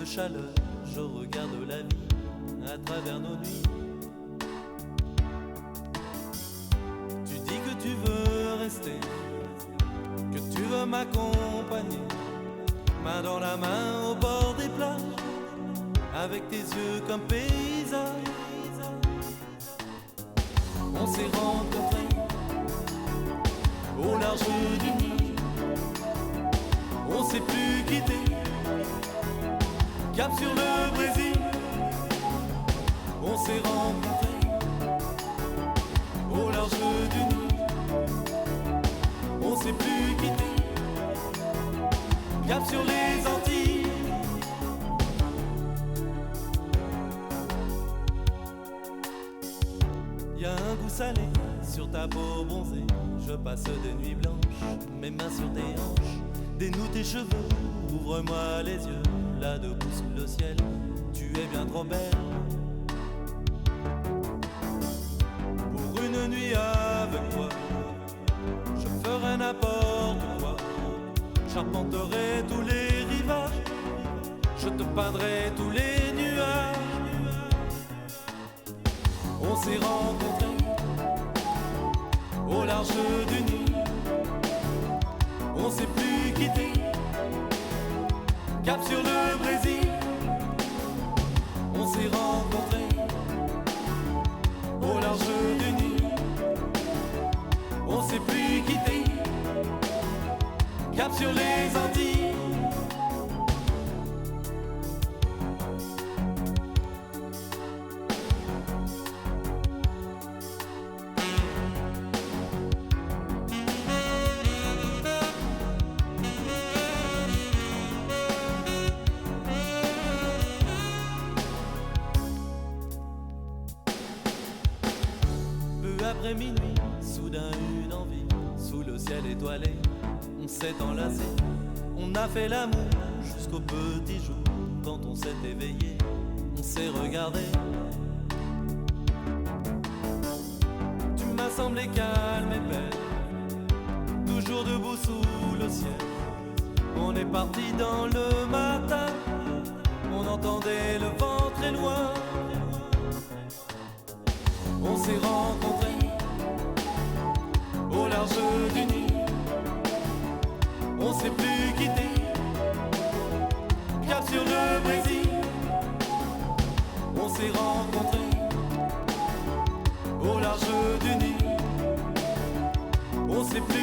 de chaleur, je regarde la vie à travers nos nuits. Tu dis que tu veux rester, que tu veux m'accompagner, main dans la main au bord des plages, avec tes yeux comme paysage. On s'est rencontrés au large du Nil, on s'est plus quitté, cap sur le Brésil. On s'est rencontrés au large du Nil, on s'est plus quitté, cap sur les Antilles. Y'a un goût salé sur ta peau bronzée, je passe des nuits blanches, mes mains sur tes hanches, dénoue tes cheveux, ouvre-moi les yeux, là debout sous le ciel, tu es bien trop belle. Pour une nuit avec toi, je ferai n'importe quoi, j'arpenterai tous les rivages, je te peindrai tous les nuages. On s'est rencontrés au large du Nil, on s'est plus quitté, cap sur le Brésil. On s'est rencontrés au large du Nil, on s'est plus quitté, cap sur les Antilles. Après minuit, soudain une envie, sous le ciel étoilé, on s'est enlacé, on a fait l'amour jusqu'au petit jour. Quand on s'est éveillé, on s'est regardé. Tu m'as semblé calme et belle, toujours debout sous le ciel. On est parti dans le matin, on entendait le vent très loin. On s'est rencontrés au large du Nil, on s'est plus quitté, cap sur le Brésil. On s'est rencontrés au large du Nil, on s'est plus